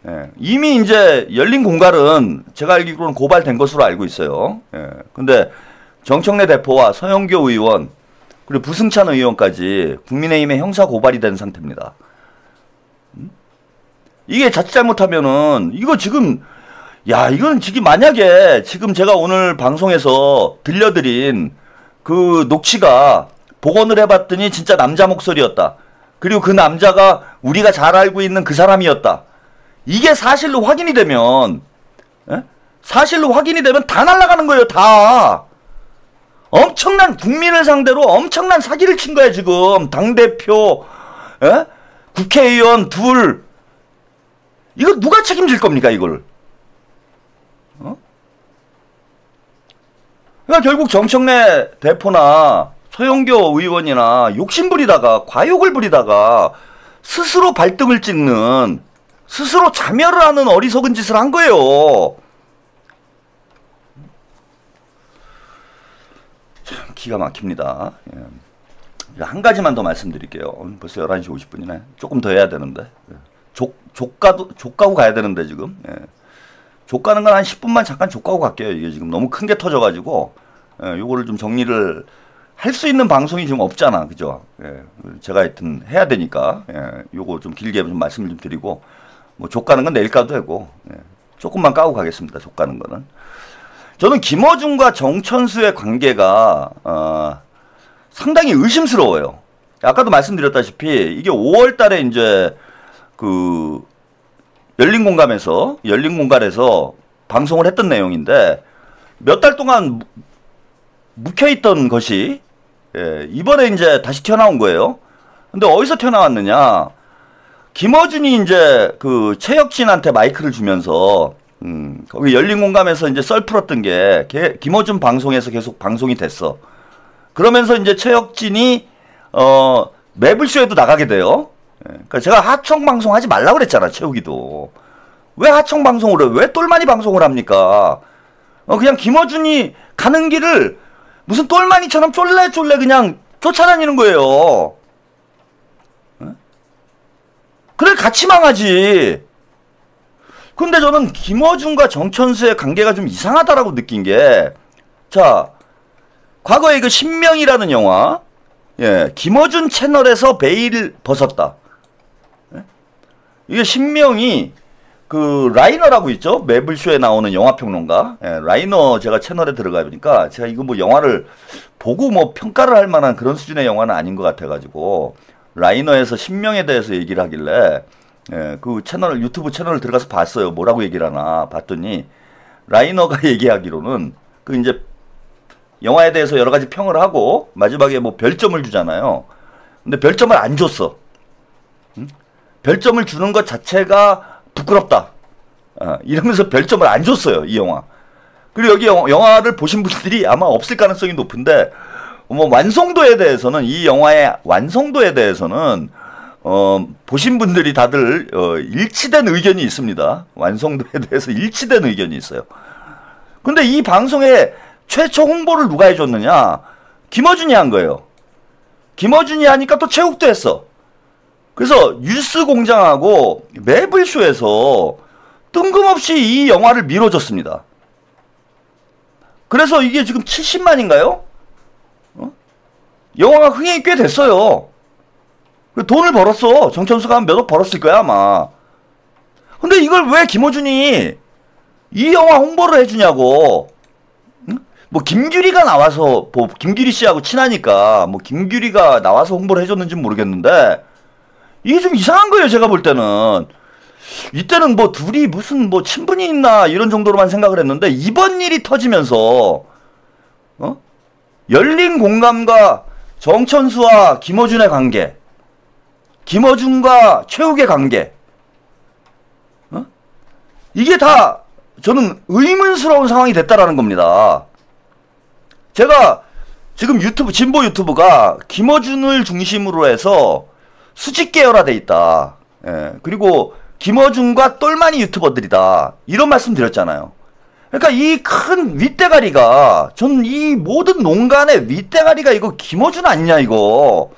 예. 이미 이제 열린 공갈은 제가 알기로는 고발된 것으로 알고 있어요. 예. 근데 정청래 대표와 서영교 의원, 그리고 부승찬 의원까지 국민의힘의 형사고발이 된 상태입니다. 이게 자칫 잘못하면은, 이거 지금, 이건 지금 만약에 지금 제가 오늘 방송에서 들려드린 그 녹취가 복원을 해봤더니 진짜 남자 목소리였다. 그리고 그 남자가 우리가 잘 알고 있는 그 사람이었다. 이게 사실로 확인이 되면, 사실로 확인이 되면 다 날아가는 거예요, 다. 엄청난 국민을 상대로 엄청난 사기를 친 거야 지금. 당대표, 에? 국회의원 둘. 이거 누가 책임질 겁니까 이걸? 그러니까 결국 정청래 대표나 서영교 의원이나 욕심부리다가 과욕을 부리다가 스스로 발등을 찍는, 스스로 자멸을 하는 어리석은 짓을 한 거예요. 참 기가 막힙니다. 예. 한 가지만 더 말씀드릴게요. 벌써 11시 50분이네. 조금 더 해야 되는데. 족가고 가야 되는데 지금. 예. 족가는 건 한 10분만 잠깐 족가고 갈게요. 이게 지금 너무 큰 게 터져가지고 요거를 좀 정리를 할 수 있는 방송이 지금 없잖아. 그죠? 예. 제가 하여튼 해야 되니까 요거 좀 길게 좀 말씀을 좀 드리고, 뭐 족가는 건 내일 까도 되고, 조금만 까고 가겠습니다. 족가는 거는. 저는 김어준과 정천수의 관계가 상당히 의심스러워요. 아까도 말씀드렸다시피 이게 5월 달에 이제 그 열린공감에서 방송을 했던 내용인데, 몇 달 동안 묵혀있던 것이 이번에 이제 다시 튀어나온 거예요. 근데 어디서 튀어나왔느냐? 김어준이 이제 그 최혁진한테 마이크를 주면서 거기 열린공감에서 이제 썰 풀었던 게 김어준 방송에서 계속 방송이 됐어. 그러면서 이제 최혁진이 매블쇼에도 나가게 돼요. 그러니까 제가 하청 방송 하지 말라고 그랬잖아. 최욱이도 왜 하청 방송을 해? 왜 똘마니 방송을 합니까? 그냥 김어준이 가는 길을 무슨 똘마니처럼 쫄래 그냥 쫓아다니는 거예요. 그래 같이 망하지. 근데 저는 김어준과 정천수의 관계가 좀 이상하다라고 느낀 게, 자, 과거에 그 신명이라는 영화, 김어준 채널에서 베일을 벗었다. 이게 신명이 그 라이너라고 있죠? 매블쇼에 나오는 영화평론가. 라이너 제가 채널에 들어가 보니까 제가 이거 뭐 영화를 보고 뭐 평가를 할 만한 그런 수준의 영화는 아닌 것 같아가지고, 라이너에서 신명에 대해서 얘기를 하길래 그 채널, 유튜브 채널을 들어가서 봤어요. 뭐라고 얘기를 하나 봤더니, 라이너가 얘기하기로는 그 이제 영화에 대해서 여러 가지 평을 하고 마지막에 뭐 별점을 주잖아요. 근데 별점을 안 줬어. 별점을 주는 것 자체가 부끄럽다. 이러면서 별점을 안 줬어요, 이 영화. 그리고 여기 영화를 보신 분들이 아마 없을 가능성이 높은데, 뭐 완성도에 대해서는, 이 영화의 완성도에 대해서는 보신 분들이 다들 일치된 의견이 있습니다. 완성도에 대해서 일치된 의견이 있어요. 근데 이 방송에 최초 홍보를 누가 해줬느냐? 김어준이 한 거예요. 김어준이 하니까 또 최욱도 했어. 그래서 뉴스공장하고 매블쇼에서 뜬금없이 이 영화를 밀어줬습니다. 그래서 이게 지금 70만인가요? 영화가 흥행이 꽤 됐어요. 돈을 벌었어. 정천수가 한 몇억 벌었을 거야 아마. 근데 이걸 왜 김어준이 이 영화 홍보를 해주냐고. 뭐 김규리가 나와서, 뭐 김규리 씨하고 친하니까 뭐 김규리가 나와서 홍보를 해줬는지는 모르겠는데, 이게 좀 이상한 거예요. 제가 볼 때는. 이때는 뭐 둘이 무슨 뭐 친분이 있나 이런 정도로만 생각을 했는데, 이번 일이 터지면서 열린공감과 정천수와 김어준의 관계, 김어준과 최욱의 관계, 이게 다 저는 의문스러운 상황이 됐다라는 겁니다. 제가 지금 유튜브, 진보 유튜브가 김어준을 중심으로 해서 수직 계열화돼 있다. 그리고 김어준과 똘마니 유튜버들이다. 이런 말씀 드렸잖아요. 그러니까 이 큰 윗대가리가, 저는 이 모든 농간의 윗대가리가 이거 김어준 아니냐 이거.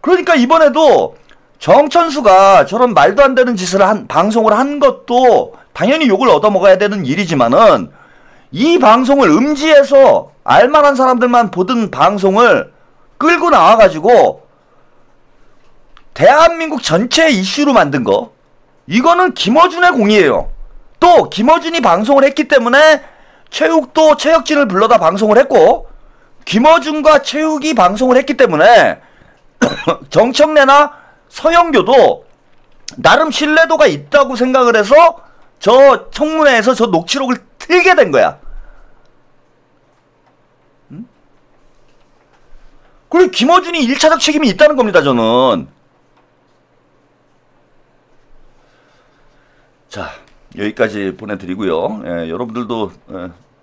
그러니까 이번에도 정천수가 저런 말도 안 되는 짓을 방송을 한 것도 당연히 욕을 얻어먹어야 되는 일이지만은, 이 방송을 음지에서 알만한 사람들만 보던 방송을 끌고 나와가지고 대한민국 전체의 이슈로 만든 거, 이거는 김어준의 공이에요. 또 김어준이 방송을 했기 때문에 최욱도 최혁진을 불러다 방송을 했고, 김어준과 최욱이 방송을 했기 때문에 정청래나 서영교도 나름 신뢰도가 있다고 생각을 해서 저 청문회에서 저 녹취록을 틀게 된 거야. 그리고 김어준이 1차적 책임이 있다는 겁니다, 저는. 자, 여기까지 보내드리고요. 예, 여러분들도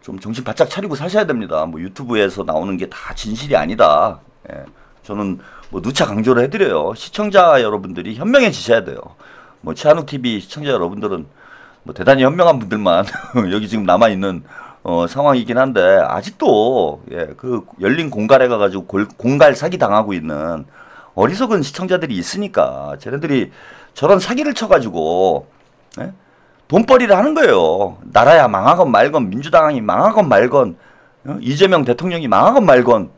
좀 정신 바짝 차리고 사셔야 됩니다. 뭐 유튜브에서 나오는 게 다 진실이 아니다. 예, 저는 뭐 누차 강조를 해드려요. 시청자 여러분들이 현명해지셔야 돼요. 뭐 최한욱 TV 시청자 여러분들은 뭐 대단히 현명한 분들만 여기 지금 남아있는 상황이긴 한데, 아직도 그 열린 공갈에 가가지고 공갈 사기 당하고 있는 어리석은 시청자들이 있으니까 쟤네들이 저런 사기를 쳐가지고 돈벌이를 하는 거예요. 나라야 망하건 말건, 민주당이 망하건 말건, 이재명 대통령이 망하건 말건,